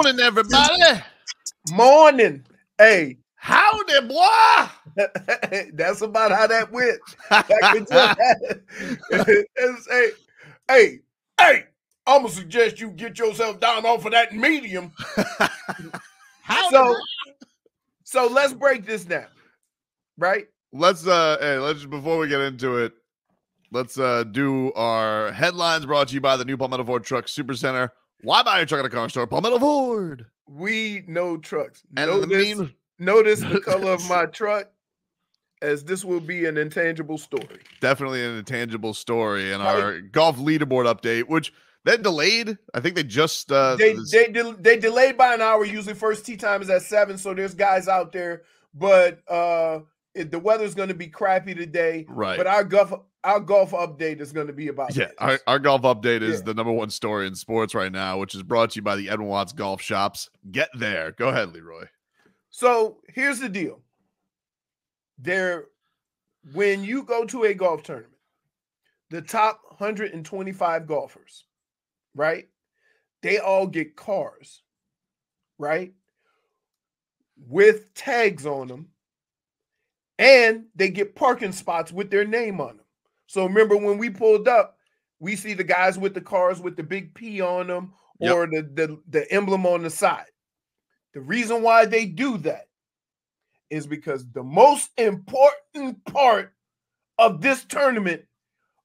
Morning, everybody. Morning. Hey. Howdy, boy. That's about how that went. Hey, I'm going to suggest you get yourself down off of that medium. So let's break this down, right? Let's before we get into it, let's do our headlines brought to you by the new Palmetto Ford Truck Super Center. Why buy a truck at a car store? Palmetto Ford. We know trucks. And notice the color of my truck, as this will be an intangible story. Definitely an intangible story. And our golf leaderboard update, which that delayed. I think they just they delayed by an hour. Usually first tee time is at 7, so there's guys out there. But the weather's going to be crappy today. Right. But our golf update is going to be about that. Our golf update is the number one story in sports right now, which is brought to you by the Edwin Watts Golf Shops. Get there. Go ahead, Leroy. So here's the deal. When you go to a golf tournament, the top 125 golfers, right? They all get cars, right? With tags on them, and they get parking spots with their name on them. So remember when we pulled up, we see the guys with the cars with the big P on them or the emblem on the side. The reason why they do that is because the most important part of this tournament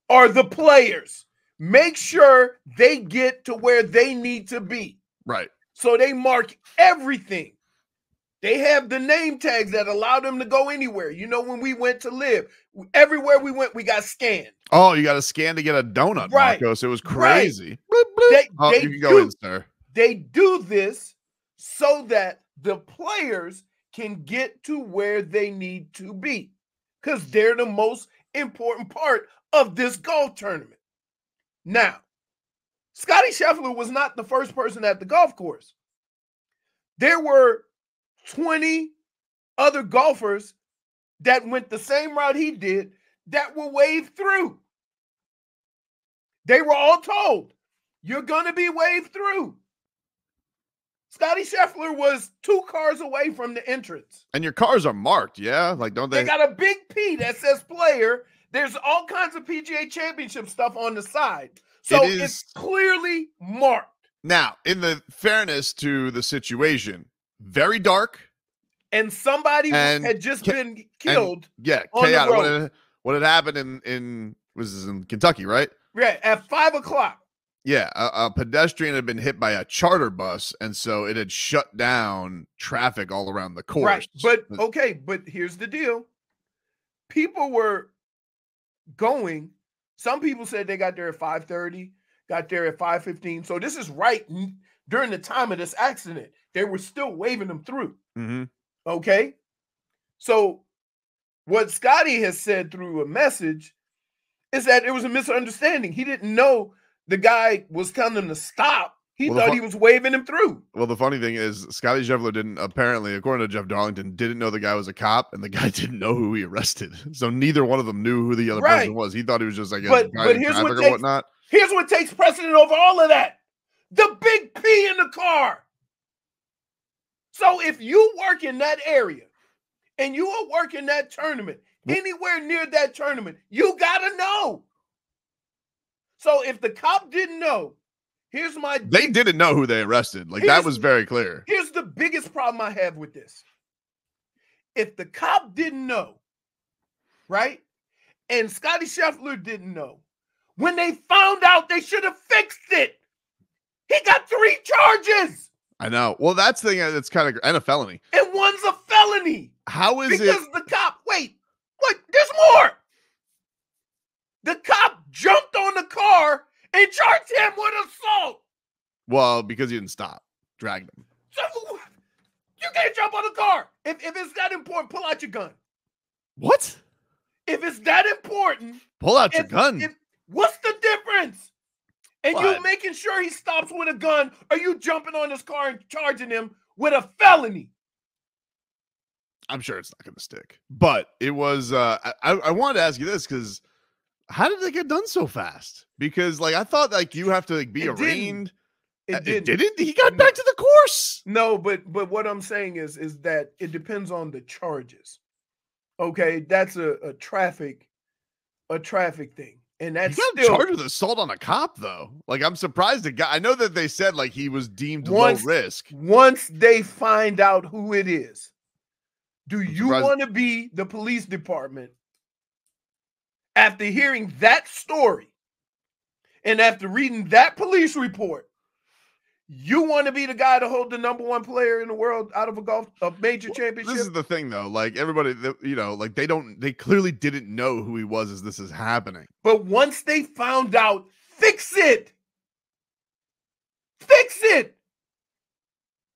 are the players. Make sure they get to where they need to be. Right. So they mark everything. They have the name tags that allow them to go anywhere. You know, when we went to live, everywhere we went, we got scanned. Oh, you got to scan to get a donut, right. Marcos. It was crazy. Right. You can go in, sir. They do this so that the players can get to where they need to be because they're the most important part of this golf tournament. Now, Scottie Scheffler was not the first person at the golf course. There were 20 other golfers that went the same route he did that were waved through. They were all told, you're going to be waved through. Scottie Scheffler was 2 cars away from the entrance. And your cars are marked, yeah? Like, don't they? They got a big P that says player. There's all kinds of PGA Championship stuff on the side. So it's clearly marked. Now, in the fairness to the situation, very dark. And somebody had just been killed. Chaos. What had happened in Kentucky, right? Yeah, at 5 o'clock. Yeah, a pedestrian had been hit by a charter bus, and so it had shut down traffic all around the course. Right, but here's the deal. People were going. Some people said they got there at 5:30, got there at 5:15. So this is right during the time of this accident. They were still waving them through. Mm-hmm. Okay? So what Scottie has said through a message is that it was a misunderstanding. He didn't know the guy was telling him to stop. He thought he was waving him through. Well, the funny thing is Scottie Scheffler didn't, apparently, according to Jeff Darlington, didn't know the guy was a cop, and the guy didn't know who he arrested. So neither one of them knew who the other person was. He thought he was just like a guy in traffic or whatnot. Here's what takes precedent over all of that. The big P in the car. So if you work in that area and you are working that tournament, anywhere near that tournament, you got to know. So if the cop didn't know, they didn't know who they arrested. Like, that was very clear. Here's the biggest problem I have with this. If the cop didn't know, right, and Scottie Scheffler didn't know, when they found out, they should have fixed it. He got 3 charges. I know. Well, that's the thing that's kind of, and a felony. And one's a felony. How is it? Because the cop, there's more. The cop jumped on the car and charged him with assault. Well, because he didn't stop. Dragged him. So you can't jump on the car. If it's that important, pull out your gun. What? If it's that important. Pull out your gun. What's the difference? And you making sure he stops with a gun, or you jumping on his car and charging him with a felony? I'm sure it's not going to stick. But it was, I wanted to ask you this because how did they get done so fast? Because, I thought, you have to, be arraigned. It didn't. He got back to the course. No, but what I'm saying is that it depends on the charges. Okay, that's a traffic thing. And that's he got charged with assault on a cop, though. Like, I'm surprised the guy. I know that they said like he was deemed low risk. Once they find out who it is, do you want to be the police department after hearing that story and after reading that police report? You want to be the guy to hold the #1 player in the world out of a major championship? This is the thing, though. Like, everybody, you know, like they clearly didn't know who he was as this is happening. But once they found out, fix it. Fix it.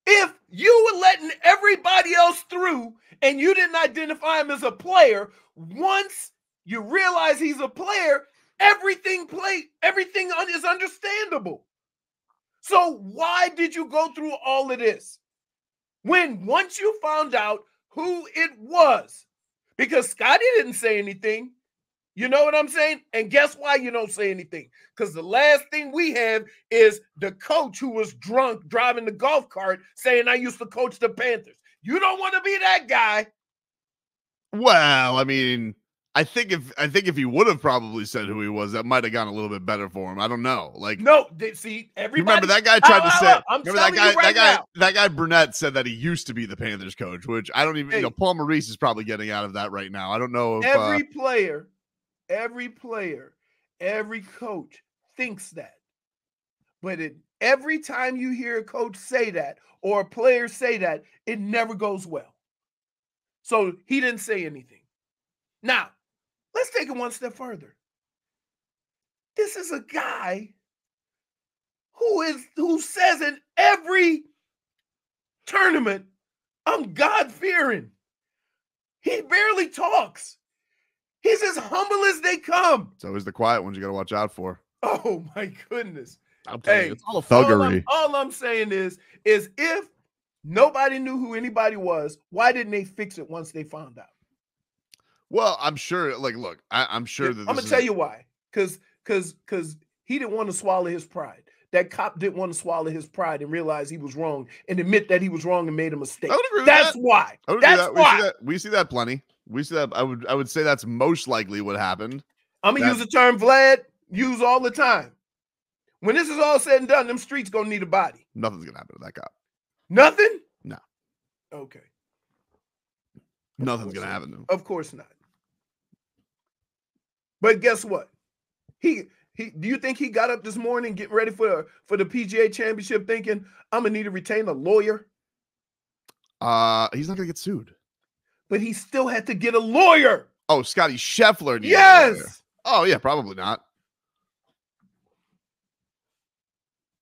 If you were letting everybody else through and you didn't identify him as a player, once you realize he's a player, everything is understandable. So why did you go through all of this? When once you found out who it was, because Scottie didn't say anything. You know what I'm saying? And guess why you don't say anything? Because the last thing we have is the coach who was drunk driving the golf cart saying, I used to coach the Panthers. You don't want to be that guy. Well, I mean, I think if he would have probably said who he was, that might have gone a little bit better for him. I don't know. Like, no, see, everybody. Remember that guy tried to say. Remember that guy Burnett said that he used to be the Panthers coach, which I don't even. Hey, you know, Paul Maurice is probably getting out of that right now. I don't know if every player, every coach thinks that, but every time you hear a coach say that or a player say that, it never goes well. So he didn't say anything. Now, let's take it one step further. This is a guy who says in every tournament, I'm God-fearing. He barely talks. He's as humble as they come. It's always the quiet ones you got to watch out for. Oh, my goodness. I'm telling you, it's all thuggery. All I'm saying is if nobody knew who anybody was, why didn't they fix it once they found out? Well, I'm sure, like, look, I'm sure that I'm going to tell you why. Because he didn't want to swallow his pride. That cop didn't want to swallow his pride and realize he was wrong and admit that he was wrong and made a mistake. I would agree with That's that. why. That's why. We see that plenty. We see that. I would say that's most likely what happened. I'm going to use the term Vlad use all the time. When this is all said and done, them streets going to need a body. Nothing's going to happen to that cop. Nothing? No. Okay. Nothing's going to happen to him. Of course not. But guess what? Do you think he got up this morning getting ready for the PGA Championship thinking, I'm going to need to retain a lawyer? He's not going to get sued. But he still had to get a lawyer. Oh, Scottie Scheffler. Yes. Oh, yeah, probably not.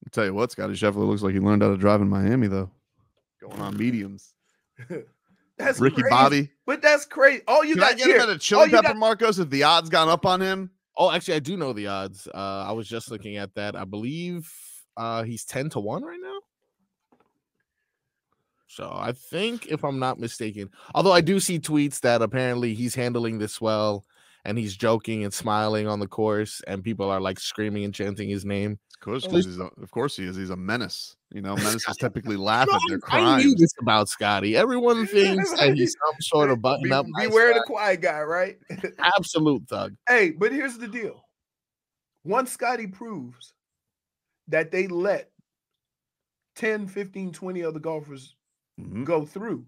I'll tell you what, Scottie Scheffler looks like he learned how to drive in Miami, though. Going on mediums. That's Ricky crazy. Bobby. But that's crazy. All you got to get him at a chili pepper, Marcos, if the odds gone up on him? Oh, actually, I do know the odds. I was just looking at that. I believe he's 10-1 right now. So I think, if I'm not mistaken, although I do see tweets that apparently he's handling this well and he's joking and smiling on the course and people are like screaming and chanting his name. Of course he is. He's a menace. You know, menaces typically laugh at their crimes. I knew this about Scottie. Everyone thinks that he's some sort of button up. Beware the quiet guy, right? Absolute thug. Hey, but here's the deal. Once Scottie proves that they let 10, 15, 20 other golfers go through,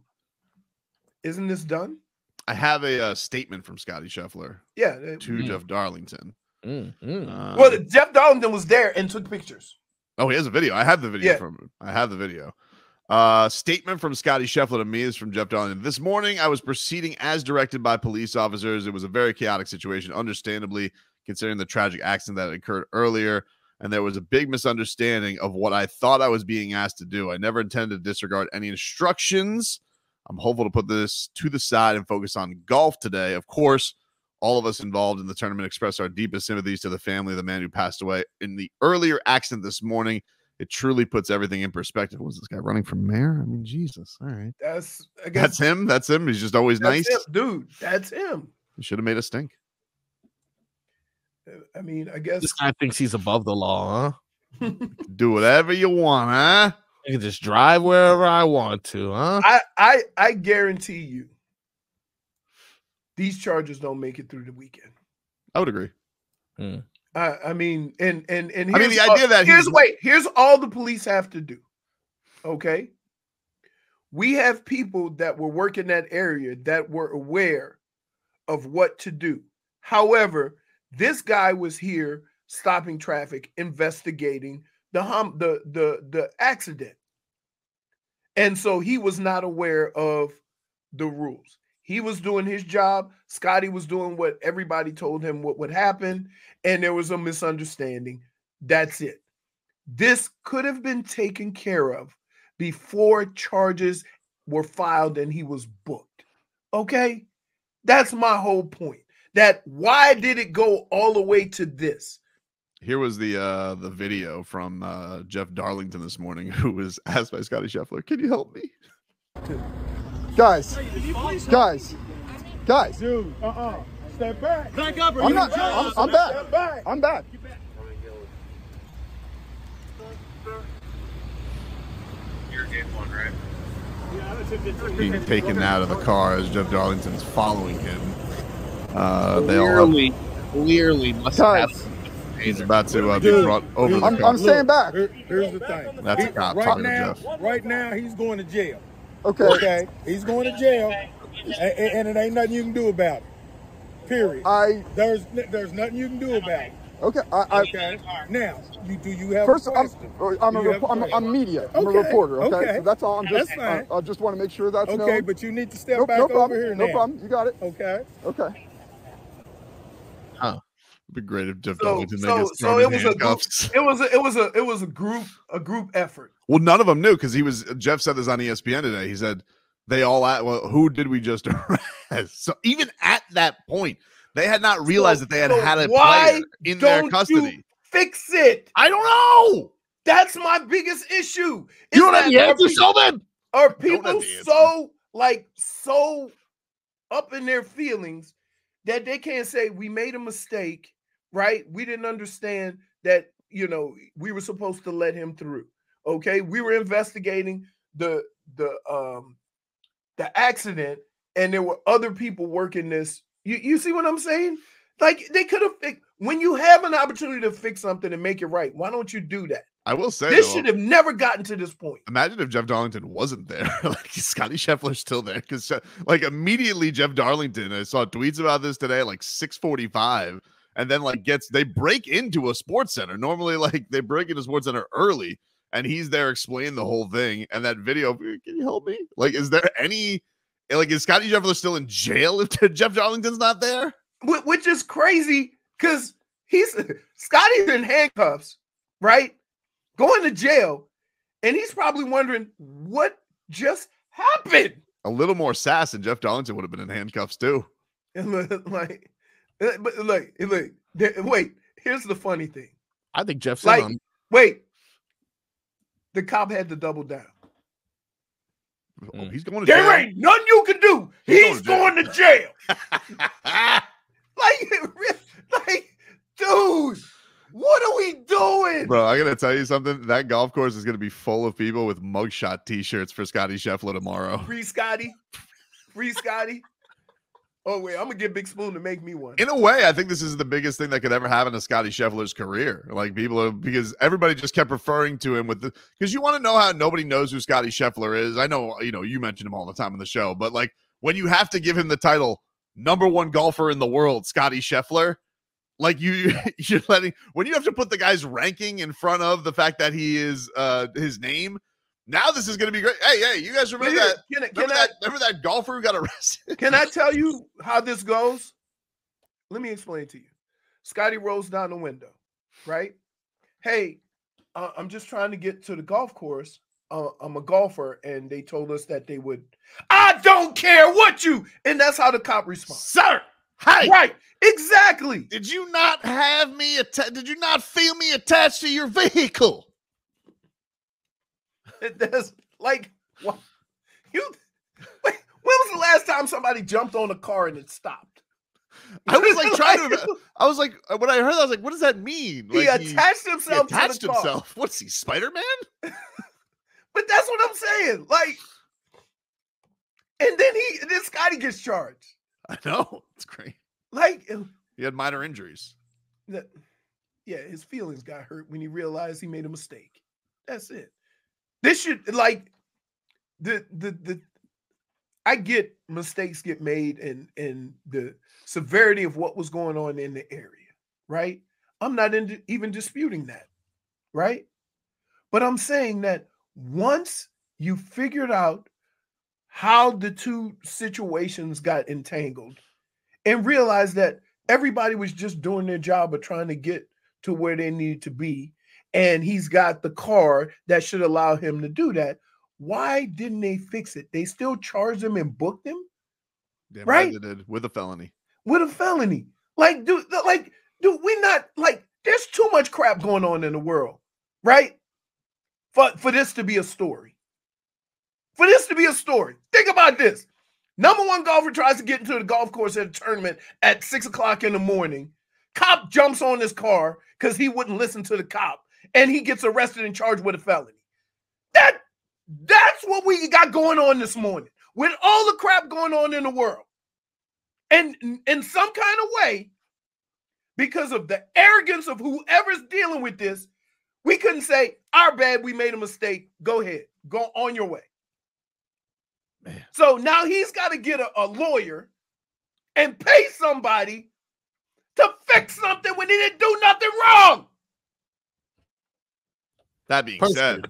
isn't this done? I have a statement from Scottie Scheffler to Jeff Darlington. Well, Jeff Darlington was there and took pictures. Oh, he has a video. I have the video from him. I have the video. Statement from Scottie Scheffler to me is from Jeff Darlington. This morning, I was proceeding as directed by police officers. It was a very chaotic situation, understandably, considering the tragic accident that occurred earlier. And there was a big misunderstanding of what I thought I was being asked to do. I never intended to disregard any instructions. I'm hopeful to put this to the side and focus on golf today. Of course, all of us involved in the tournament express our deepest sympathies to the family of the man who passed away in the earlier accident this morning. It truly puts everything in perspective. Was this guy running for mayor? I mean, Jesus. All right. That's him. That's him. He's just always nice. Dude, that's him. He should have made a stink. I mean, I guess this guy thinks he's above the law, huh? Do whatever you want, huh? I can just drive wherever I want to, huh? I guarantee you these charges don't make it through the weekend. I would agree. I mean, and here's, I mean, the idea that here's all the police have to do. Okay. We have people that were working that area that were aware of what to do. However, this guy was here stopping traffic, investigating the accident. And so he was not aware of the rules. He was doing his job. Scottie was doing what everybody told him what would happen. And there was a misunderstanding. That's it. This could have been taken care of before charges were filed and he was booked. Okay? That's my whole point. That why did it go all the way to this? Here was the video from Jeff Darlington this morning, who was asked by Scottie Scheffler, "Can you help me?" Guys. Dude, step back. Back up. I'm back. I'm back. You're game one, right? Being taken out of the car as Jeff Darlington's following him. Clearly must have. He's about to be brought over the car. I'm staying back. Here's the thing. That's a cop talking to Jeff. Right now, he's going to jail. Okay. He's going to jail, and it ain't nothing you can do about it. Period. There's nothing you can do about it. Okay. Okay. Now, do you have First, a question? I'm media. I'm a reporter. Okay. So that's all. That's fine. I just want to make sure that's okay. known. But you need to step back over here now. No problem. You got it. Okay. Okay. It'd be great if Jeff Darlington it was a group effort. Well, none of them knew because Jeff said this on ESPN today. He said they all who did we just arrest? So even at that point, they had not realized that they had a player in their custody. You fix it. I don't know. That's my biggest issue. You don't have the answer, Sheldon. Are people so up in their feelings that they can't say we made a mistake? Right? We didn't understand that, we were supposed to let him through. Okay. We were investigating the accident and there were other people working this. You see what I'm saying? Like they could have, when you have an opportunity to fix something and make it right, why don't you do that? I will say this should have never gotten to this point. Imagine if Jeff Darlington wasn't there. Like Scottie Scheffler's still there. Because immediately Jeff Darlington, I saw tweets about this today, like 6:45. And then they break into a sports center. Normally, they break into a sports center early, and he's there explaining the whole thing. And that video, can you help me? Is there any is Scottie Scheffler still in jail if Jeff Darlington's not there? Which is crazy because Scottie's in handcuffs, right? Going to jail, and he's probably wondering what just happened. A little more sass, and Jeff Darlington would have been in handcuffs too. But wait, here's the funny thing. I think Jeff said the cop had to double down. Oh, he's going to jail. There ain't nothing you can do. He's going to jail. Dude, what are we doing? Bro, I gotta tell you something. That golf course is gonna be full of people with mugshot t-shirts for Scottie Scheffler tomorrow. Free Scottie. Oh, wait, I'm going to get Big Spoon to make me one. In a way, I think this is the biggest thing that could ever happen to Scottie Scheffler's career. Because everybody just kept referring to him because you want to know how nobody knows who Scottie Scheffler is. I know, you mention him all the time on the show, but when you have to give him the title, #1 golfer in the world, Scottie Scheffler, you're letting, when you have to put the guy's ranking in front of the fact that he is his name. Now this is going to be great. Hey, you guys remember remember that golfer who got arrested? Can I tell you how this goes? Let me explain to you. Scottie rolls down the window, right? Hey, I'm just trying to get to the golf course. I'm a golfer, and they told us that they would. I don't care what you. And that's how the cop responds. Sir, hi. Right, exactly. Did you not have me? Did you not feel me attached to your vehicle? There's what? When was the last time somebody jumped on a car and it stopped? I was like trying to. I was like, when I heard that, I was like, what does that mean? Like, he attached himself. He attached to the car. himself. What's he, Spider-Man? But that's what I'm saying. Like, and then Scottie gets charged. I know, it's great. Like, he had minor injuries. Yeah, his feelings got hurt when he realized he made a mistake. That's it. This should like I get mistakes get made and the severity of what was going on in the area, right? I'm not even disputing that, right? But I'm saying that once you figured out how the two situations got entangled and realized that everybody was just doing their job of trying to get to where they needed to be, and he's got the car that should allow him to do that, why didn't they fix it? They still charged him and booked him, right? They did with a felony. With a felony. Like, dude, we not like. There's too much crap going on in the world, right? For this to be a story. For this to be a story. Think about this. Number one golfer tries to get into the golf course at a tournament at 6 o'clock in the morning. Cop jumps on his car because he wouldn't listen to the cop, and he gets arrested and charged with a felony. That's what we got going on this morning with all the crap going on in the world. And in some kind of way, because of the arrogance of whoever's dealing with this, we couldn't say, our bad, we made a mistake. Go ahead. Go on your way. Man. So now he's got to get a lawyer and pay somebody to fix something when he didn't do nothing wrong. That being said,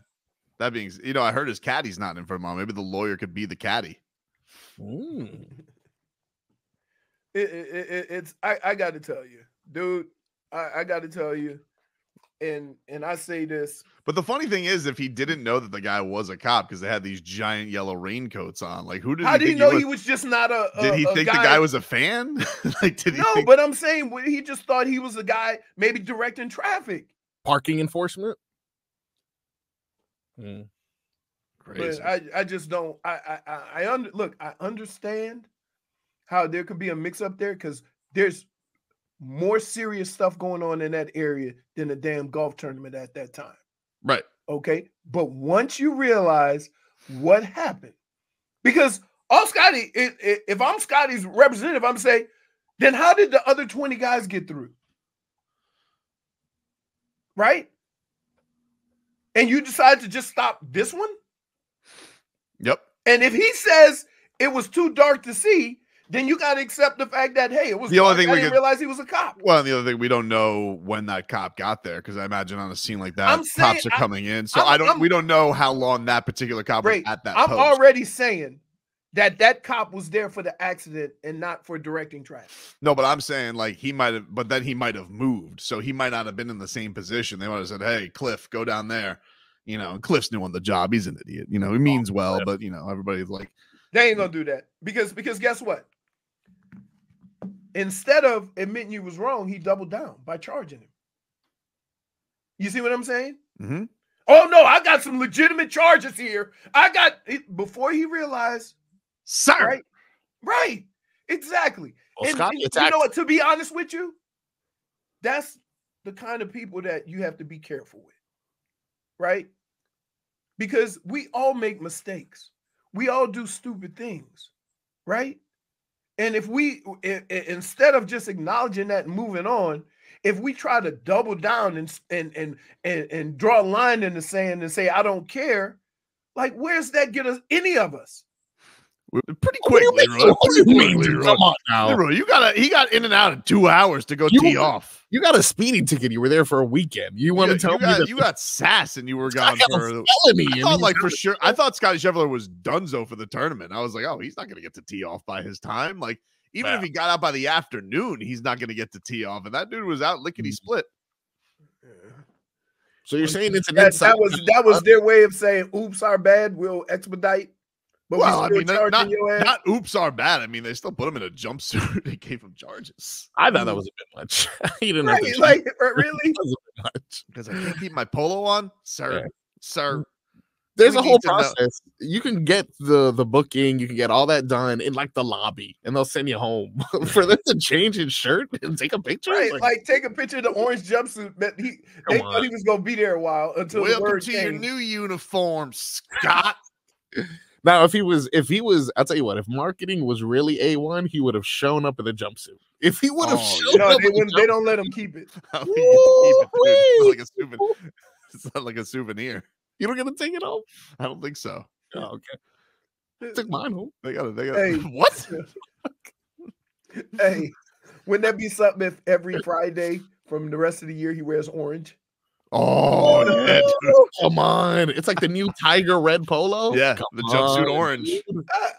I heard his caddy's not in for him. Maybe the lawyer could be the caddy. I got to tell you, dude, I got to tell you, and I say this. But the funny thing is, if he didn't know that the guy was a cop because they had these giant yellow raincoats on, like how did he know he was just not a? Did he think the guy was a fan? Like, did he? No, but I'm saying he just thought he was a guy maybe directing traffic, parking enforcement. Crazy. But I just don't. I understand how there could be a mix up there because there's more serious stuff going on in that area than a damn golf tournament at that time. Right. Okay. But once you realize what happened, because all Scottie, if I'm Scottie's representative, I'm saying, then how did the other 20 guys get through? Right? And you decide to just stop this one? Yep. And if he says it was too dark to see, then you got to accept the fact that, hey, it was the only thing I we didn't realize he was a cop. Well, and the other thing, we don't know when that cop got there because I imagine on a scene like that, cops are coming in. So we don't know how long that particular cop was at that post. I'm already saying that cop was there for the accident and not for directing traffic. No, but I'm saying like he might have, but then he might have moved. So he might not have been in the same position. They might have said, hey, Cliff, go down there. You know, and Cliff's new on the job. He's an idiot. You know, he means well, but, you know, everybody's like. They ain't going to do that because guess what? Instead of admitting you was wrong, he doubled down by charging him. You see what I'm saying? Mm-hmm. Oh, no, I got some legitimate charges here. Before he realized. Sir. Right. Exactly. Well, Scottie, you know what? To be honest with you, that's the kind of people that you have to be careful with. Right? Because we all make mistakes. We all do stupid things. Right? And if instead of just acknowledging that and moving on, if we try to double down and draw a line in the sand and say, I don't care, like, where's that get us, any of us? Pretty quick, Leroy. Come on now. Leroy, he got in and out in 2 hours to go tee off. You got a speeding ticket. You were there for a weekend. You want to tell me that you got sass and you were gone for a felony? I thought, like, for sure. I thought Scottie Scheffler was donezo for the tournament. I was like, oh, he's not going to get to tee off by his time. Like, even if he got out by the afternoon, he's not going to get to tee off. And that dude was out lickety split. So you're saying it's an that was their way of saying, "Oops, our bad. We'll expedite." But well, I mean, not oops are bad. I mean, they still put him in a jumpsuit. They gave him charges. I thought that was a bit much. He didn't have to really? That was a bit much. Because I can't keep my polo on, sir. Yeah. Sir. There's a whole process. You can get the booking, you can get all that done in like the lobby, and they'll send you home. For them to change his shirt and take a picture, right? Like take a picture of the orange jumpsuit that they thought he was gonna be there a while until welcome the word to came. your new uniform, Scott. Now, if he was, I'll tell you what. If marketing was really A1, he would have shown up in a jumpsuit. If he would have shown up, they don't let him keep it. How do you get to keep it, dude? It's not like a souvenir. It's not like a souvenir. You don't get to take it home? I don't think so. Oh, okay. Took mine home. They got it. Hey. What? Hey, wouldn't that be something if every Friday from the rest of the year he wears orange? Oh, yeah, dude. Come on. It's like the new Tiger red polo. Yeah, Come the jumpsuit orange.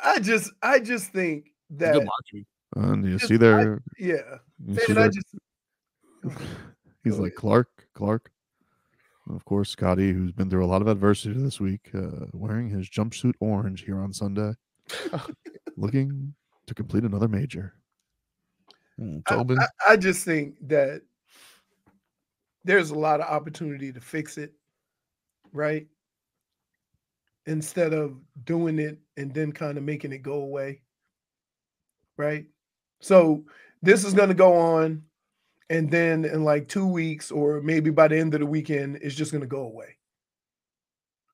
I just think that good marketing. And you see there. He's like Clark. Of course, Scottie, who's been through a lot of adversity this week, wearing his jumpsuit orange here on Sunday, looking to complete another major. Tobin. I just think that there's a lot of opportunity to fix it, right? Instead of doing it and then kind of making it go away, right? So this is going to go on. And then in like 2 weeks or maybe by the end of the weekend, it's just going to go away.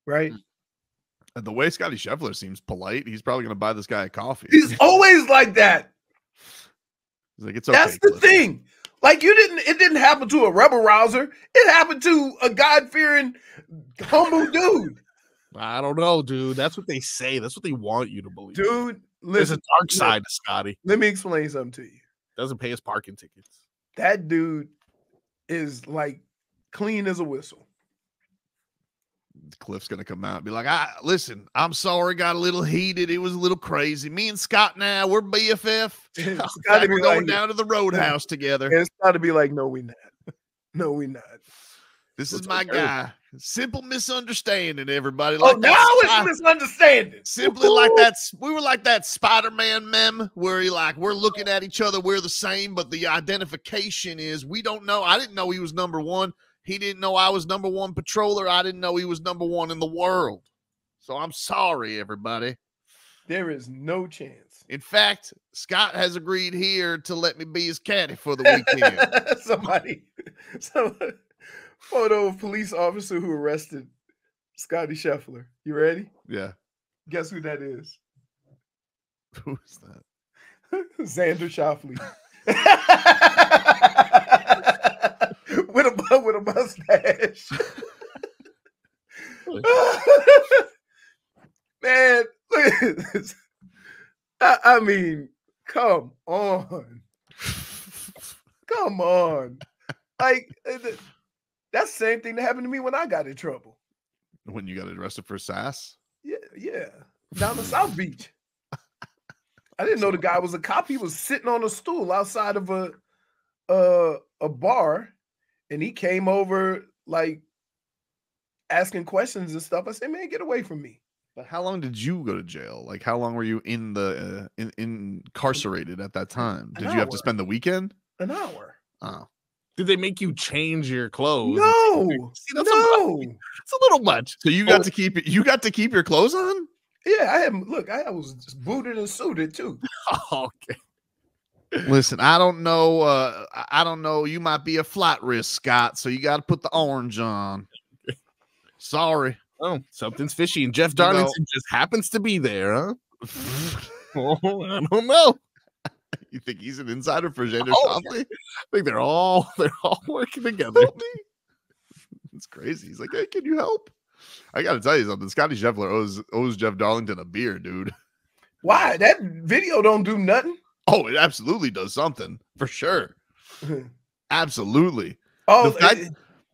Right? And the way Scottie Scheffler seems polite, he's probably going to buy this guy a coffee. He's always like that. He's like, it's okay. That's the thing. Like it didn't happen to a rebel rouser. It happened to a God-fearing, humble dude. I don't know, dude. That's what they say. That's what they want you to believe. Dude, listen. There's a dark side to Scottie. Let me explain something to you. Doesn't pay his parking tickets. That dude is like clean as a whistle. Cliff's gonna come out and be like, listen, I'm sorry, got a little heated. It was a little crazy. Me and Scott now, we're BFF. We're going down to the roadhouse together. It's got to be like, no, we not. No, we not. This is my guy. Simple misunderstanding, everybody. Like now it's misunderstanding. Simply like that. We were like that Spider-Man meme where we're looking at each other. We're the same, but the identification is we don't know. I didn't know he was number one. He didn't know I was number one patroller. I didn't know he was number one in the world. So I'm sorry, everybody. There is no chance. In fact, Scott has agreed here to let me be his caddy for the weekend. Somebody. Photo of police officer who arrested Scottie Scheffler. You ready? Yeah. Guess who that is? Who is that? Xander Schauffele. with a mustache. Man, look at this. I mean, come on. Come on. Like that's the same thing that happened to me when I got in trouble. When you got arrested for sass? Yeah. Down the South Beach. I didn't know the guy was a cop. He was sitting on a stool outside of a bar, and he came over like asking questions and stuff. I said, "Man, get away from me." But how long did you go to jail? Like, how long were you in the incarcerated at that time? Did you have to spend the weekend? An hour. Oh. Did they make you change your clothes? No. See, that's it's a little much. So you got to keep it. You got to keep your clothes on? Yeah, I was just booted and suited too. Okay. Listen, I don't know. You might be a flight risk, Scott, so you got to put the orange on. Sorry. Oh, something's fishy. And Jeff Darlington just happens to be there, huh? Oh, I don't know. You think he's an insider for Xander Schauffele? I think they're all working together. It's crazy. He's like, hey, can you help? I got to tell you something. Scottie Scheffler owes Jeff Darlington a beer, dude. Why? That video don't do nothing. Oh, it absolutely does something for sure. Absolutely. Oh,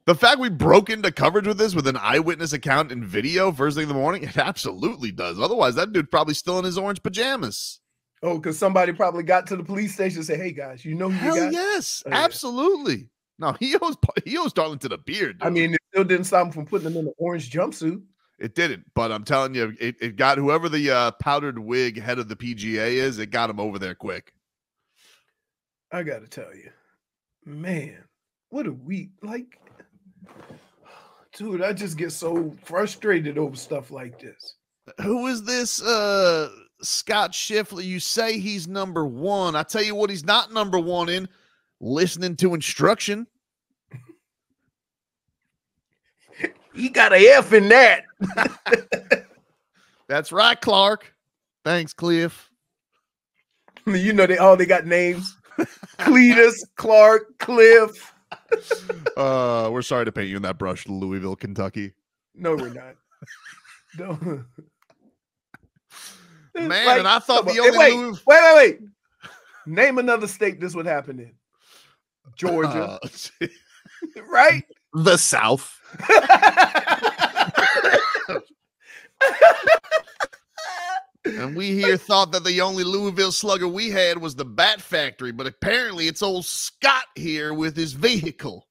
the fact we broke into coverage with this with an eyewitness account and video first thing in the morning, it absolutely does. Otherwise, that dude's probably still in his orange pajamas. Oh, because somebody probably got to the police station and said, "Hey guys, you know who Hell you got?" Yes, absolutely. No, he owes Darlington a beer, dude. I mean, it still didn't stop him from putting him in an orange jumpsuit. It didn't, but I'm telling you, it got whoever the powdered wig head of the PGA is, it got him over there quick. I got to tell you, man, what a week. Like, Dude, I just get so frustrated over stuff like this. Who is this Scott Scheffler? You say he's number one. I tell you what, he's not number one in listening to instruction. He got an F in that. That's right, Clark. Thanks, Cliff. You know they got names. Cletus, Clark, Cliff. We're sorry to paint you in that brush, Louisville, Kentucky. No, we're not. No. Man, like, and I thought the only wait. Name another state this would happen in. Georgia. Right? The South. And we here thought that the only Louisville slugger we had was the Bat Factory, but apparently it's old Scott here with his vehicle.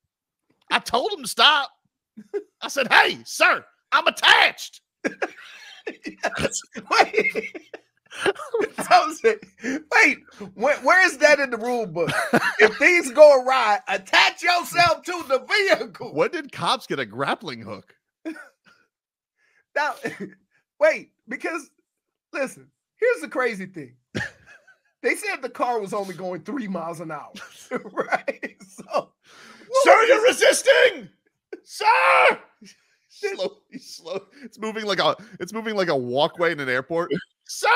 I told him to stop. I said, hey, sir, I'm attached. Wait, where is that in the rule book? If things go awry, attach yourself to the vehicle. When did cops get a grappling hook? Now, wait, because listen, here's the crazy thing. They said the car was only going 3 miles an hour, right? So, sir, you're resisting, sir. Slow. It's moving like a walkway in an airport. Sir!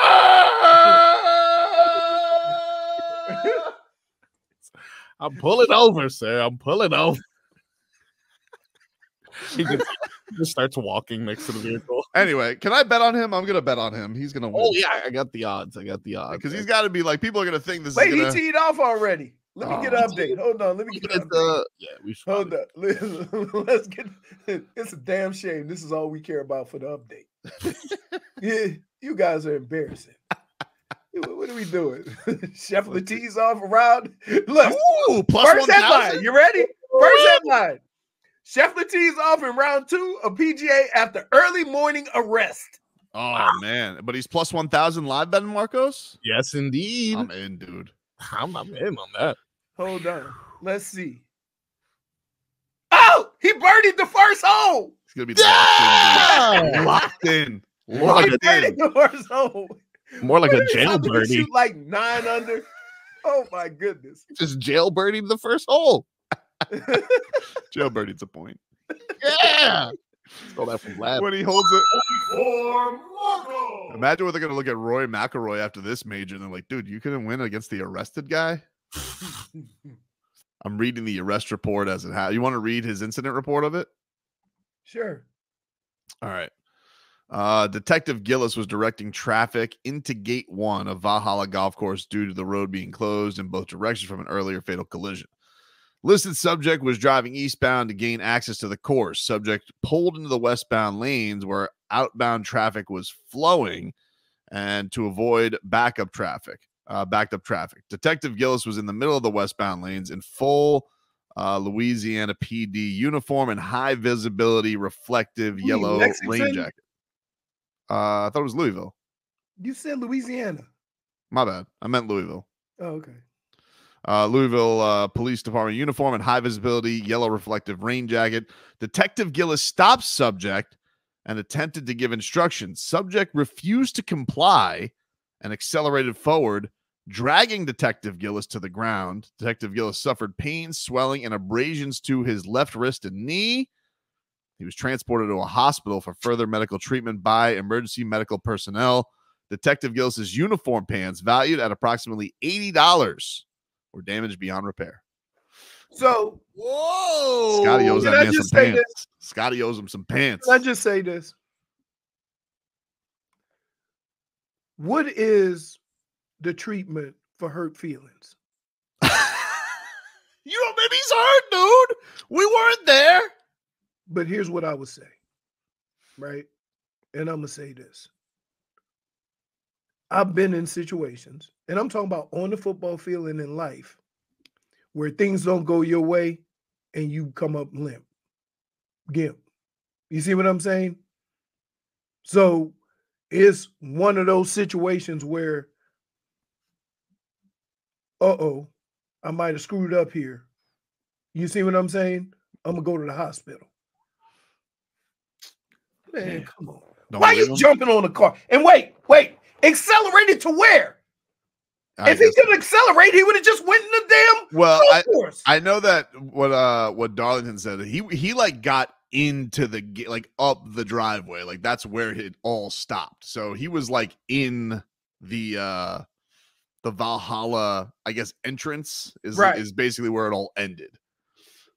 I'm pulling over, sir. I'm pulling over. He just starts walking next to the vehicle. Anyway, can I bet on him? I'm gonna bet on him. He's gonna win. Oh yeah, I got the odds. Because he's got to be like, people are gonna think this. Wait, is gonna... he teed off already. Let me get an update. Hold on. Let me get an update. Yeah, we should. Hold up. Let's get. It's a damn shame. This is all we care about for the update. Yeah, you guys are embarrassing. What are we doing? Scheffler tees off around. Look, ooh, plus first 1,000. headline. You ready? First headline. Scheffler tees off in round 2 of PGA after early morning arrest. Oh man, but he's plus 1,000 live betting, Marcos. Yes, indeed. I'm in, dude. I'm in on that. Hold on. Let's see. Oh, he birdied the first hole. He's gonna be locked in. More like the first hole. More like a jail birdie. Shoot like 9 under. Oh my goodness! Just jail birdied the first hole. Jail birdie's a point. Yeah. Stole that from Lab. When he holds it. Imagine what they're gonna look at Roy McIlroy after this major and they're like, dude, you couldn't win against the arrested guy. I'm reading the arrest report as it has. You want to read his incident report of it? Sure. All right. Detective Gillis was directing traffic into Gate 1 of Valhalla Golf Course due to the road being closed in both directions from an earlier fatal collision. Listed subject was driving eastbound to gain access to the course. Subject pulled into the westbound lanes where outbound traffic was flowing and to avoid backed up traffic. Detective Gillis was in the middle of the westbound lanes in full Louisiana PD uniform and high visibility reflective yellow rain jacket. I thought it was Louisville. You said Louisiana. My bad. I meant Louisville. Oh, okay. Louisville Police Department uniform and high visibility yellow reflective rain jacket. Detective Gillis stopped subject and attempted to give instructions. Subject refused to comply and accelerated forward, dragging Detective Gillis to the ground. Detective Gillis suffered pain, swelling, and abrasions to his left wrist and knee. He was transported to a hospital for further medical treatment by emergency medical personnel. Detective Gillis's uniform pants, valued at approximately $80, were damaged beyond repair. So, whoa! Scottie owes that man some pants. Scottie owes him some pants. Can I just say this? What is the treatment for hurt feelings? You know, maybe he's hurt, dude. We weren't there. But here's what I would say, right? And I'm going to say this. I've been in situations, and I'm talking about on the football field and in life, where things don't go your way and you come up limp. Gimp. You see what I'm saying? So it's one of those situations where, I might have screwed up here. You see what I'm saying? I'm going to go to the hospital. Man, come on. Don't Why are you him? jumping on the car? And wait, accelerated to where? If he could accelerate, he would have just went in the damn course. I know that what Darlington said. He like got into the like up the driveway, like that's where it all stopped. So he was like in the Valhalla, I guess, entrance is basically where it all ended.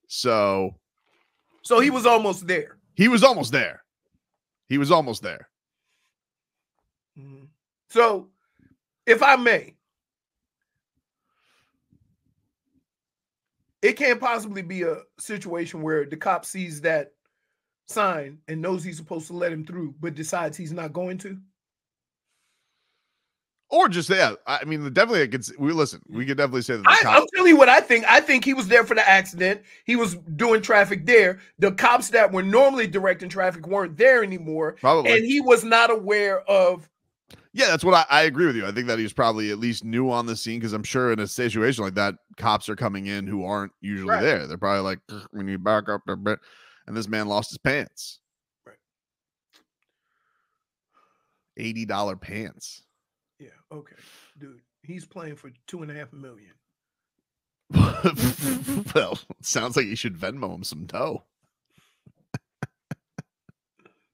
So he was almost there. He was almost there. Mm-hmm. So, if I may, it can't possibly be a situation where the cop sees that sign and knows he's supposed to let him through, but decides he's not going to. Or just, I mean, definitely, we could definitely say that. I'm telling you what I think. I think he was there for the accident. He was doing traffic there. The cops that were normally directing traffic weren't there anymore. Probably. And he was not aware of. Yeah, that's what I agree with you. I think that he's probably at least new on the scene, because I'm sure in a situation like that, cops are coming in who aren't usually there. They're probably like, we need back up a bit. And this man lost his pants. Right. $80 pants. Yeah, okay. Dude, he's playing for $2.5 million. Well, sounds like you should Venmo him some dough.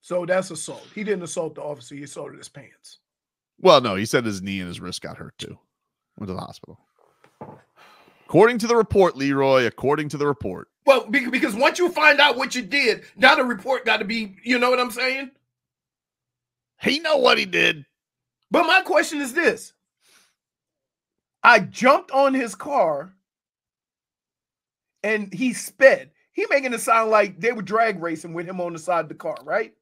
So that's assault. He didn't assault the officer. He assaulted his pants. Well, no, he said his knee and his wrist got hurt too. Went to the hospital. According to the report, Leroy, according to the report. Well, because once you find out what you did, now the report got to be, you know what I'm saying? He know what he did. But my question is this. I jumped on his car and he sped. He making it sound like they were drag racing with him on the side of the car, right?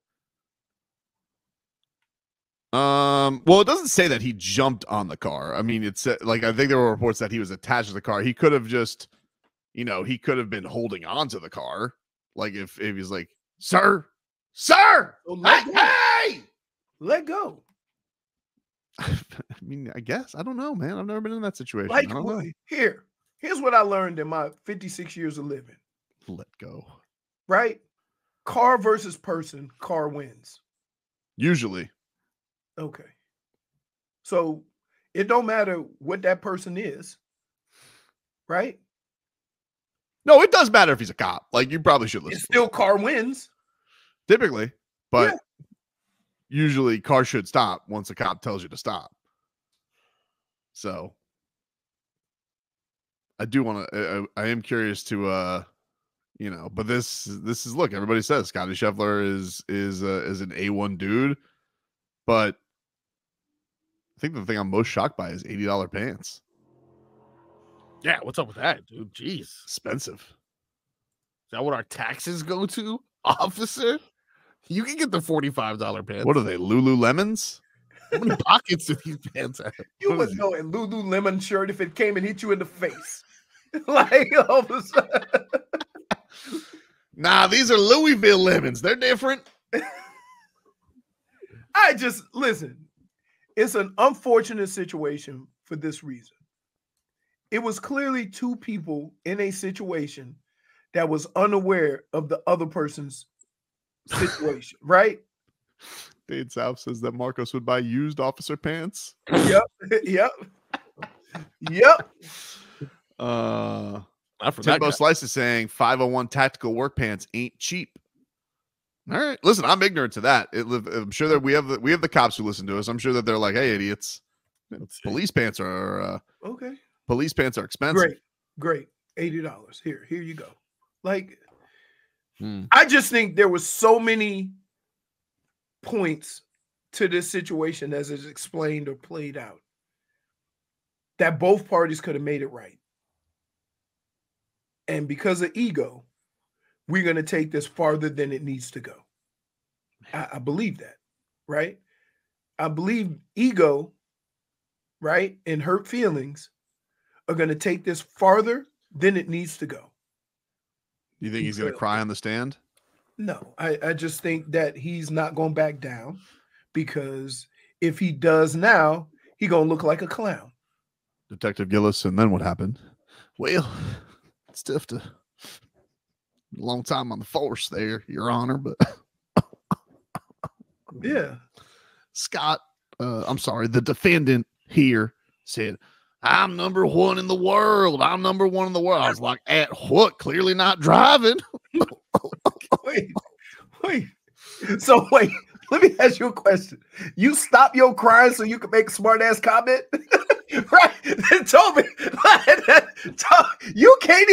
Well, it doesn't say that he jumped on the car. I mean, it's like, I think there were reports that he was attached to the car. He could have just, he could have been holding on to the car. Like if he's like, sir, so hey, let go. I mean, I guess. I don't know, man. I've never been in that situation. Like, I don't know. Here's what I learned in my 56 years of living. Let go. Right? Car versus person, car wins. Usually. Okay. So it don't matter what that person is. Right? No, it does matter if he's a cop. Like, you probably should listen. It's still car wins. Typically. But usually car should stop once a cop tells you to stop. So I do want to, I am curious to, but this is, look, everybody says Scottie Scheffler is an A1 dude, but I think the thing I'm most shocked by is $80 pants. Yeah. What's up with that, dude? Jeez. Expensive. Is that what our taxes go to, officer? You can get the $45 pants. What are they, Lululemons? How many pockets do these pants have? You would know a Lululemon shirt if it came and hit you in the face. Like, all of a sudden. Nah, these are Louisville lemons. They're different. Listen, it's an unfortunate situation for this reason. It was clearly two people in a situation that was unaware of the other person's situation, right? Dade South says that Marcos would buy used officer pants. Yep. Timbo Slice is saying 501 tactical work pants ain't cheap. All right, listen, I'm ignorant to that. I'm sure that we have the cops who listen to us. I'm sure that they're like, hey, idiots, police pants are okay. Police pants are expensive. Great, $80. Here you go. Like, I just think there was so many points to this situation as it's explained or played out that both parties could have made it right. And because of ego, we're going to take this farther than it needs to go. I believe that, right? I believe ego, right, and hurt feelings are going to take this farther than it needs to go. You think he's going to cry on the stand? No, I just think that he's not going back down, because if he does now, he's going to look like a clown. Detective Gillis, and then what happened? Well, it's tough to long time on the force there, Your Honor, but Yeah. Scott, I'm sorry, the defendant here said, I'm number one in the world. I'm number one in the world. I was like, at what? Clearly not driving. Wait. So wait, let me ask you a question. You stop your crying so you can make a smart ass comment? Right? Tobin, you can't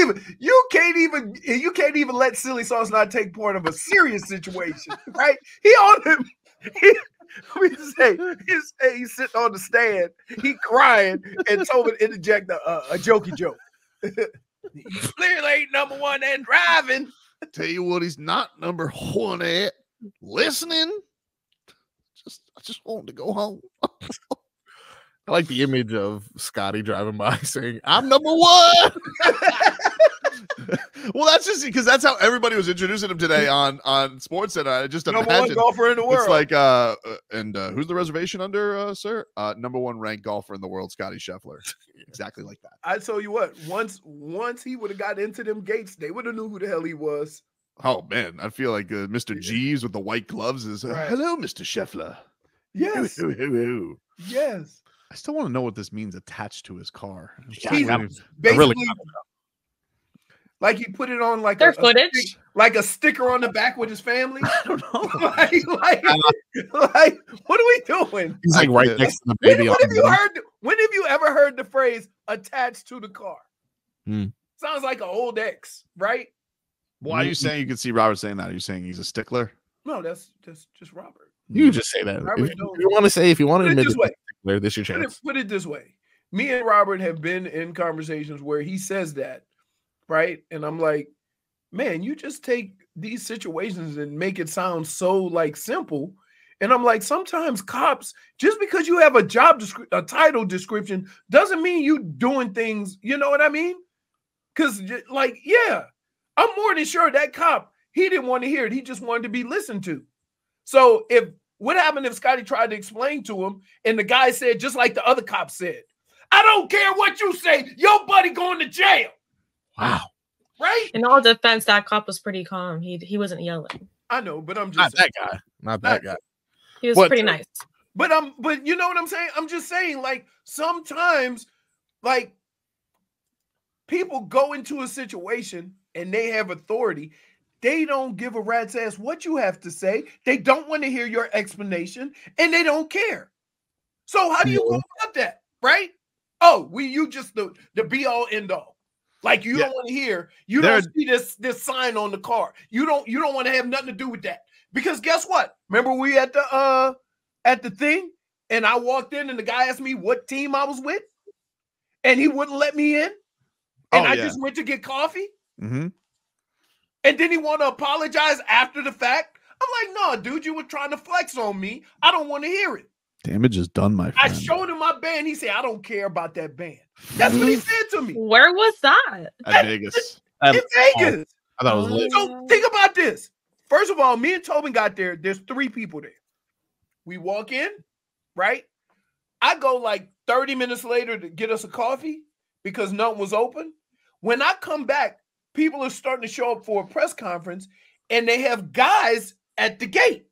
even let silly sauce not take part of a serious situation, right? He on him. Let me say, he's sitting on the stand, he crying, and Tobin interject a jokey joke. He clearly ain't number one and driving. Tell you what, he's not number one at listening. I just wanted to go home. I like the image of Scottie driving by saying, I'm number one. Well, that's just because that's how everybody was introducing him today on SportsCenter. I just number imagine one golfer in the world. It's like, and who's the reservation under, sir? Number one ranked golfer in the world, Scottie Scheffler. Exactly like that. I tell you what, once he would have got into them gates, they would have knew who the hell he was. Oh man, I feel like Mr. Jeeves with the white gloves is Right. Hello, Mr. Scheffler. Yes. Yes. I still want to know what this means attached to his car. He's basically like he put it on like their footage, like a sticker on the back with his family. I don't know. like what are we doing? He's like right next to the baby. When have you ever heard the phrase attached to the car? Sounds like an old ex, right? Why are you saying you can see Robert saying that? Are you saying he's a stickler? No, that's just Robert. You just say that. If you want to admit it, this is your chance. Put it this way. Me and Robert have been in conversations where he says that, right? And I'm like, man, you just take these situations and make it sound so like simple. And I'm like, sometimes cops, just because you have a title description doesn't mean you doing things, you know what I mean? Because like, yeah, I'm more than sure that cop, he didn't want to hear it. He just wanted to be listened to. So what happened if Scottie tried to explain to him and the guy said, just like the other cop said, I don't care what you say, your buddy going to jail. Wow. Right? In all defense, that cop was pretty calm. He wasn't yelling. I know, but I'm just not that guy. Not that guy. He was pretty nice. But you know what I'm saying? I'm just saying, like, sometimes, like, people go into a situation and they have authority. They don't give a rat's ass what you have to say. They don't want to hear your explanation, and they don't care. So how do you go about that, right? Oh, you just the be all end all. Like you don't want to hear. You don't see this sign on the car. You don't want to have nothing to do with that. Because guess what? Remember we at the thing, and I walked in, and the guy asked me what team I was with, and he wouldn't let me in, and I just went to get coffee. Mm-hmm. And then he want to apologize after the fact. I'm like, no, dude, you were trying to flex on me. I don't want to hear it. Damage is done, my friend. I showed him my band. He said, I don't care about that band. That's what he said to me. Where was that? At Vegas. In Vegas. I thought it was lit. So think about this. First of all, me and Tobin got there. There's 3 people there. We walk in, right? I go like 30 minutes later to get us a coffee because nothing was open. When I come back, people are starting to show up for a press conference, and they have guys at the gate.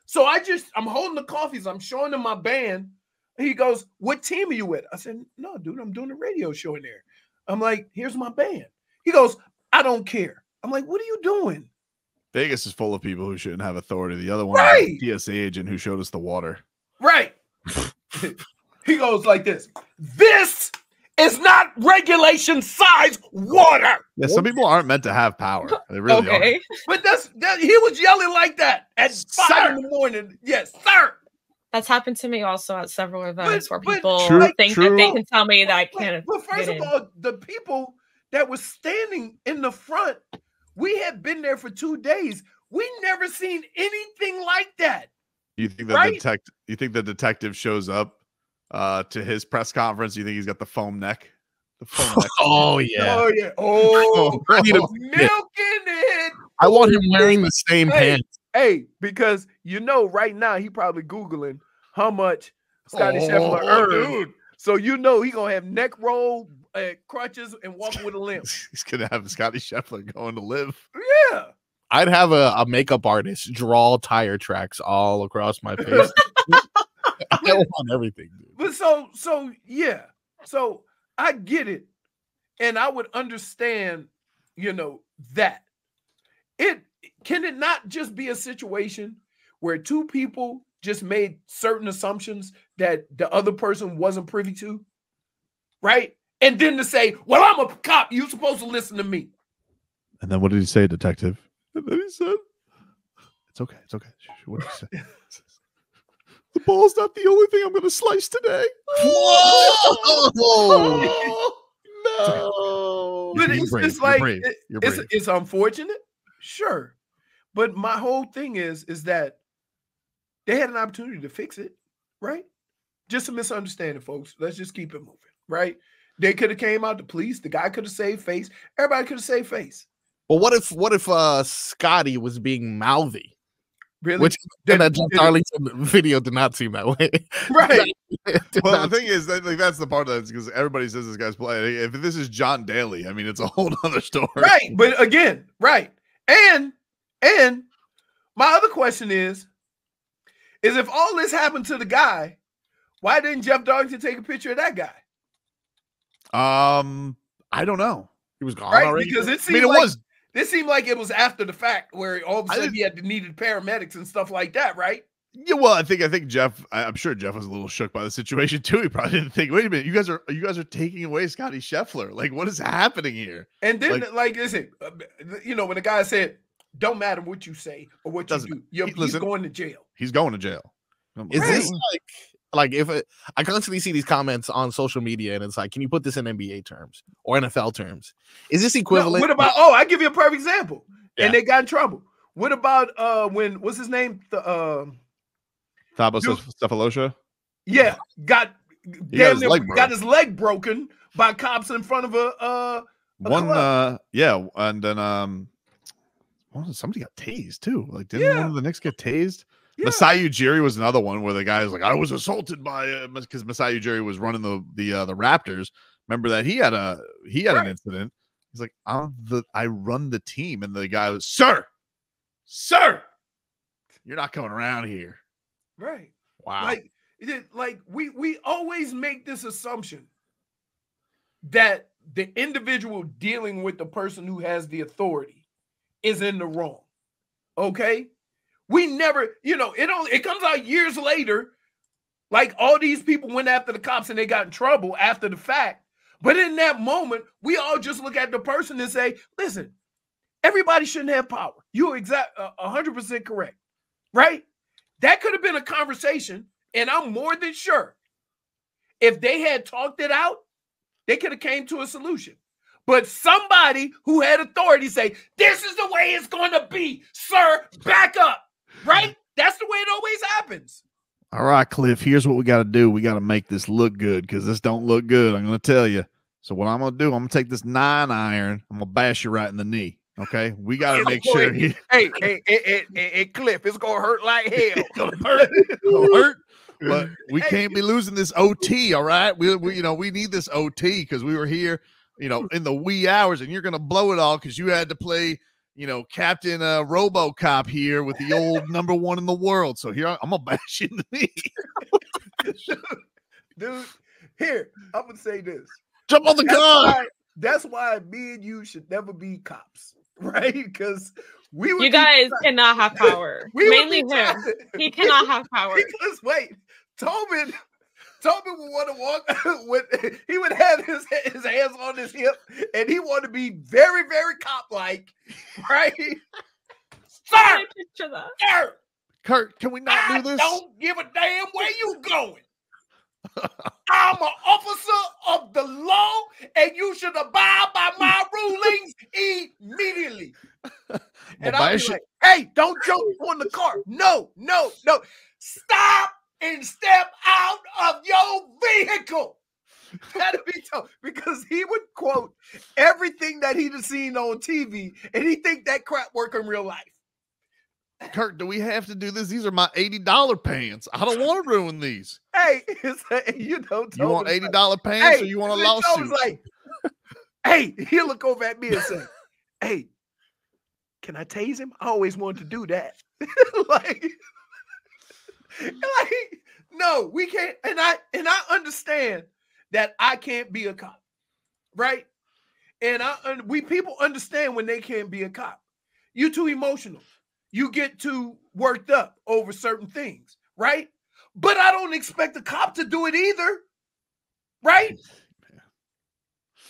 So I'm holding the coffees. I'm showing him my band. He goes, what team are you with? I said, no, dude, I'm doing a radio show in there. I'm like, here's my band. He goes, I don't care. I'm like, what are you doing? Vegas is full of people who shouldn't have authority. The other one is a TSA agent who showed us the water. Right. He goes like this. This is not regulation size water. Yeah, some people aren't meant to have power. They really are. But he was yelling like that at 5 in the morning. Yes, sir. That's happened to me also at several events where people think that they can tell me that I can't. But first of all, the people that were standing in the front, we had been there for 2 days. We never seen anything like that. You think the detective shows up to his press conference? You think he's got the foam neck? The foam neck. Oh yeah. Oh yeah. Oh, I need milking it. I want him wearing the same pants. Hey, because right now he probably Googling how much Scottie Scheffler earned. Dude. So he gonna have neck roll, crutches, and walk with a limp. He's gonna have Scottie Scheffler going to live. Yeah. I'd have a makeup artist draw tire tracks all across my face. I want everything, dude. But so yeah. So I get it. And I would understand, that. Can it not just be a situation where two people just made certain assumptions that the other person wasn't privy to? Right? And then to say, well, I'm a cop, you're supposed to listen to me. And then what did he say, detective? And then he said, it's okay. It's okay. What did he say? The ball's not the only thing I'm going to slice today. Whoa! No. But it's just like, it's unfortunate. Sure. But my whole thing is that they had an opportunity to fix it, right? Just a misunderstanding, folks. Let's just keep it moving, right? They could have came out, the police, the guy could have saved face. Everybody could have saved face. Well, what if Scottie was being mouthy? Really? Which that Jeff Darlington video did not seem that way. Right. Well, the thing is that that's the part that's because everybody says this guy's playing. If this is John Daly, I mean, it's a whole other story. Right. But again, right. And my other question is if all this happened to the guy, why didn't Jeff Darlington take a picture of that guy? I don't know. He was gone right? already. Because it seemed like it was after the fact where all of a sudden he had needed paramedics and stuff like that, right? Yeah, well, I think Jeff. I'm sure Jeff was a little shook by the situation too. He probably didn't think, wait a minute, you guys are taking away Scottie Scheffler. Like, what is happening here? And then, listen, when the guy said, "Don't matter what you say or what you do, he's going to jail." He's going to jail. Is this like if I constantly see these comments on social media, and it's like, can you put this in NBA terms or NFL terms? Is this equivalent? No, what about? Oh, I give you a perfect example. Yeah. And they got in trouble. What about what's his name? Thabo Cephalosha? Yeah, got his leg broken by cops in front of a club. And then somebody got tased too. Like, didn't one of the Knicks get tased? Yeah. Masai Ujiri was another one where the guy was like, I was assaulted by because Masai Ujiri was running the Raptors. Remember that he had an incident. He's like, I run the team, and the guy was, sir, you're not coming around here. Right. Wow. Like we always make this assumption that the individual dealing with the person who has the authority is in the wrong. Okay? We never, it comes out years later, like all these people went after the cops and they got in trouble after the fact. But in that moment, we all just look at the person and say, listen, everybody shouldn't have power. You're 100% correct, right? That could have been a conversation, and I'm more than sure if they had talked it out, they could have came to a solution. But somebody who had authority say, this is the way it's going to be, sir, back up. Right? That's the way it always happens. All right, Cliff, here's what we got to do. We got to make this look good because this don't look good. I'm going to tell you. So what I'm going to do, I'm going to take this 9-iron. I'm going to bash you right in the knee. Okay? We got to make sure. Hey, Cliff, it's going to hurt like hell. It's going to hurt. It's going to hurt. But we can't be losing this OT, all right? We need this OT because we were here, in the wee hours, and you're going to blow it all because you had to play Captain RoboCop here with the old #1 in the world. So here, I'm going to bash you in the knee. Dude, here, I'm going to say this. Jump on the car. That's why me and you should never be cops, right? Because you guys cannot have power. Mainly him. He cannot have power. Because, wait, Tobin would want to walk he would have his hands on his hip, and he wanted to be very, very cop-like, right? Sir! Picture that. Sir! Kurt, can we not do this? I don't give a damn where you going. I'm an officer of the law, and you should abide by my rulings immediately. And I'll be like, hey, don't jump on the car. No. Stop and step out of your vehicle. That'd be tough because he would quote everything that he'd seen on TV, and he think that crap work in real life. Kurt, do we have to do this? These are my $80 pants. I don't want to ruin these. Hey, you want $80 pants, or you want a lawsuit? Like, hey, he'll look over at me and say, hey, can I tase him? I always wanted to do that. like, no, we can't. And I understand that I can't be a cop, right? And we people understand when they can't be a cop. You're too emotional. You get too worked up over certain things, right? But I don't expect a cop to do it either, right?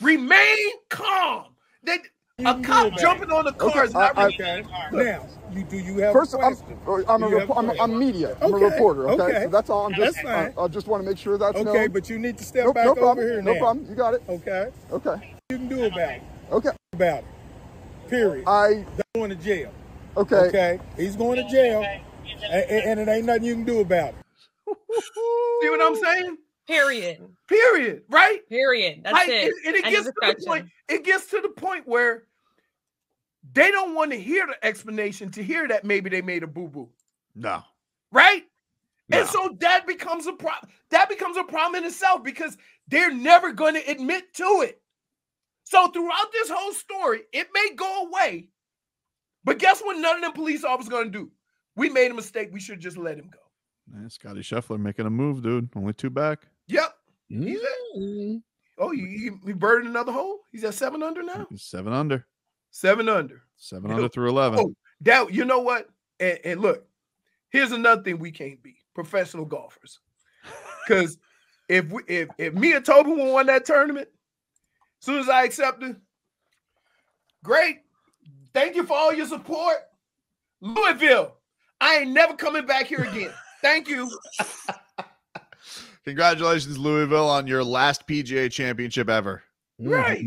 Remain calm. A cop jumping on the car is not okay. Now, do you have first, a question? I'm media. I'm a reporter. Okay, so that's all. That's fine. I just want to make sure that's okay. known. But you need to step back over here now. No problem. You got it. Okay. Okay. You can do about it. Okay. About it. Period. Going to jail. Okay. Okay. He's going to jail, and it ain't nothing you can do about it. See what I'm saying? Period. Right? Period. That's like, it. And it gets to the point. It gets to the point where they don't want to hear the explanation to hear that maybe they made a boo-boo. No. Right? No. And so that becomes a problem. That becomes a problem in itself because they're never going to admit to it. So throughout this whole story, it may go away. But guess what none of them police officers going to do? We made a mistake. We should just let him go. Man, Scottie Scheffler making a move, dude. Only 2 back. Yep. He's at, he birded another hole? He's at 7 under now? He's 7 under. 7 under. 7 under through 11. Oh, that, you know what? And look, here's another thing we can't be. Professional golfers. Because if me and Tobin won that tournament, as soon as I accepted, great. Thank you for all your support. Louisville, I ain't never coming back here again. Thank you. Congratulations, Louisville, on your last PGA championship ever. Right.